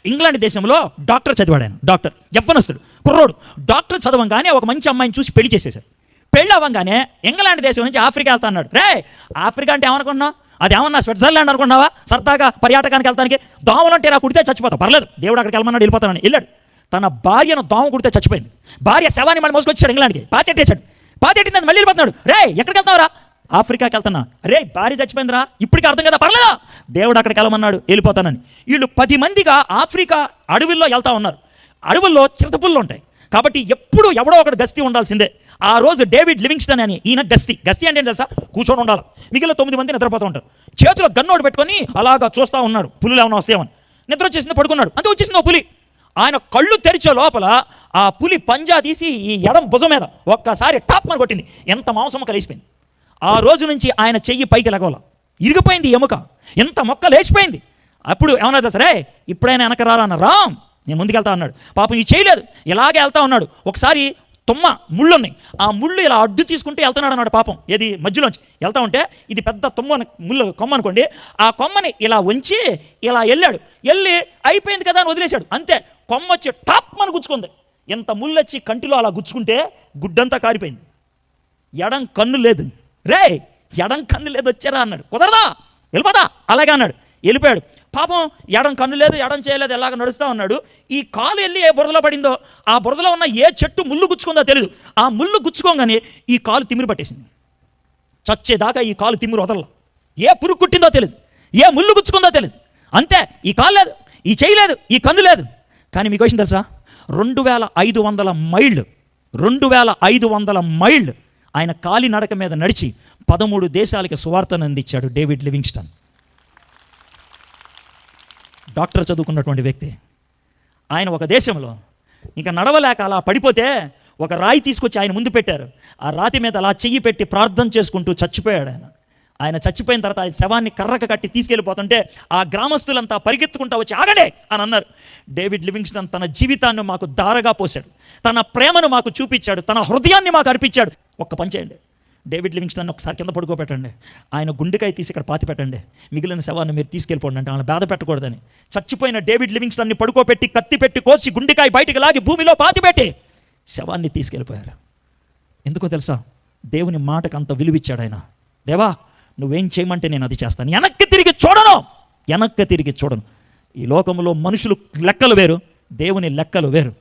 England దేశంలో doctor చదివాడు ఆయన. డాక్టర్ యవ్వనస్తుడు కుర్రోడు. డాక్టర్ చదవంగానే ఒక మంచి అమ్మాయిని చూసి పెళ్లి చేసేశారు. పెళ్ళి అవ్వగానే ఇంగ్లాండ్ దేశం నుంచి ఆఫ్రికా వెళ్తా అన్నాడు. రే, ఆఫ్రికా అంటే ఏమనుకున్నావు? అది ఏమన్నా స్విట్జర్లాండ్ అనుకున్నావా? సరదాగా పర్యాటకానికి వెళ్తానికి. దోమలంటే ఇలా కుడితే చచ్చిపోతావు, పర్లేదు, దేవుడు అక్కడికి వెళ్ళమన్నాడు, వెళ్ళిపోతానని వెళ్ళాడు. తన భార్యను దోమ కుడితే చచ్చిపోయింది. భార్య శవాన్ని మళ్ళీ మోసుకొచ్చాడు ఇంగ్లాండ్కి. పాతెట్టేశాడు. పాతెట్టింది, మళ్ళీ వెళ్ళిపోతున్నాడు. రే, ఎక్కడికి వెళ్తావురా? ఆఫ్రికాకి వెళ్తున్నా. రే, భార్య చచ్చిపోయిందిరా, ఇప్పటికీ అర్థం కదా, పర్లేదా, దేవుడు అక్కడికి వెళ్ళమన్నాడు, వెళ్ళిపోతానని. వీళ్ళు 10 మందిగా ఆఫ్రికా అడవుల్లో వెళ్తా ఉన్నారు. అడవుల్లో చిరుతపుళ్ళు ఉంటాయి కాబట్టి ఎప్పుడు ఎవడో ఒకటి గస్తీ ఉండాల్సిందే. ఆ రోజు డేవిడ్ లివింగ్స్టన్ అని ఈయన గస్తీ అంటే తెలుసా, కూర్చొని ఉండాలి. మిగిలిన 9 మంది నిద్రపోతూ ఉంటారు. చేతిలో గన్నోడు పెట్టుకొని అలాగా చూస్తూ ఉన్నాడు, పులులు ఏమైనా వస్తాయేమని. నిద్ర వచ్చేసింది, పడుకున్నాడు. అంతే, వచ్చేసింది ఓ పులి. ఆయన కళ్ళు తెరిచే లోపల ఆ పులి పంజా తీసి ఈ ఎడం భుజం మీద ఒక్కసారి టాప్ అని కొట్టింది. ఎంత మాంసం కలిసిపోయింది. ఆ రోజు నుంచి ఆయన చెయ్యి పైకి లెగవల, ఇరిగిపోయింది ఎముక, ఎంత మొక్క లేచిపోయింది. అప్పుడు ఏమన్నా సరే, ఇప్పుడైనా వెనకరారా అన్న, రామ్ నేను ముందుకెళ్తా అన్నాడు. పాపం ఈ చేయలేదు, ఇలాగే వెళ్తా ఉన్నాడు. ఒకసారి తుమ్మ ముళ్ళు ఉన్నాయి, ఆ ముళ్ళు ఇలా అడ్డు తీసుకుంటూ వెళ్తున్నాడు అన్నాడు. పాపం ఏది మధ్యలోంచి వెళ్తా ఉంటే, ఇది పెద్ద తుమ్మ ముళ్ళు కొమ్మ అనుకోండి, ఆ కొమ్మని ఇలా వంచి ఇలా వెళ్ళాడు. వెళ్ళి అయిపోయింది కదా అని వదిలేశాడు. అంతే, కొమ్మ వచ్చి టాప్ అని గుచ్చుకుంది. ఎంత ముళ్ళు వచ్చి కంటిలో అలా గుచ్చుకుంటే గుడ్డంతా కారిపోయింది. ఎడం కన్ను లేదు. రే, ఎడం కన్ను లేదు, వచ్చారా అన్నాడు. కుదరదా, వెళ్ళిపోదా, అలాగే అన్నాడు. వెళ్ళిపోయాడు. పాపం ఎడం కన్ను లేదు, ఎడం చేయలేదు, ఎలాగ నడుస్తూ ఉన్నాడు. ఈ కాలు వెళ్ళి ఏ బురదలో పడిందో, ఆ బురదలో ఉన్న ఏ చెట్టు ముళ్ళు గుచ్చుకుందో తెలియదు. ఆ ముళ్ళు గుచ్చుకోగానే ఈ కాలు తిమ్మిరి పట్టేసింది. చచ్చేదాకా ఈ కాలు తిమ్మిరి వదలలా. ఏ పురుగు కుట్టిందో తెలియదు, ఏ ముళ్ళు గుచ్చుకుందో తెలియదు. అంతే, ఈ కాలు లేదు, ఈ చెయ్యి లేదు, ఈ కన్ను లేదు. కానీ మీకు విషయం తెలుసా, 2500 మైళ్ళు 2500 మైళ్ళు ఆయన కాలి నడక మీద నడిచి 13 దేశాలకి సువార్తను అందించాడు డేవిడ్ లివింగ్స్టన్. డాక్టర్ చదువుకున్నటువంటి వ్యక్తి. ఆయన ఒక దేశంలో ఇంకా నడవలేక అలా పడిపోతే ఒక రాయి తీసుకొచ్చి ఆయన ముందు పెట్టారు. ఆ రాతి మీద అలా చెయ్యి పెట్టి ప్రార్థన చేసుకుంటూ చచ్చిపోయాడు ఆయన. ఆయన చచ్చిపోయిన తర్వాత ఆయన శవాన్ని కర్రకు కట్టి తీసుకెళ్ళిపోతుంటే ఆ గ్రామస్తులంతా పరిగెత్తుకుంటా వచ్చి ఆగడే అని అన్నారు. డేవిడ్ లివింగ్స్టన్ తన జీవితాన్ని మాకు దారగా పోశాడు, తన ప్రేమను మాకు చూపించాడు, తన హృదయాన్ని మాకు అర్పించాడు. ఒక్క పని చేయండి, డేవిడ్ లివింగ్స్టన్ ఒకసారి కింద పడుకోబెట్టండి, ఆయన గుండెకాయ తీసి ఇక్కడ పాతి పెట్టండి, మిగిలిన శవాన్ని మీరు తీసుకెళ్ళిపోండి అంటే ఆయన బాధ పెట్టకూడదని. చచ్చిపోయిన డేవిడ్ లివింగ్స్టన్ని పడుకోబెట్టి కత్తి పెట్టి కోసి గుండెకాయ బయటికి లాగి భూమిలో పాతి పెట్టి శవాన్ని తీసుకెళ్ళిపోయారు. ఎందుకో తెలుసా, దేవుని మాటకు అంత విలువిచ్చాడు ఆయన. దేవా, నువ్వేం చేయమంటే నేను అది చేస్తాను, వెనక్కి తిరిగి చూడను. ఈ లోకంలో మనుషులు లెక్కలు వేరు, దేవుని లెక్కలు వేరు.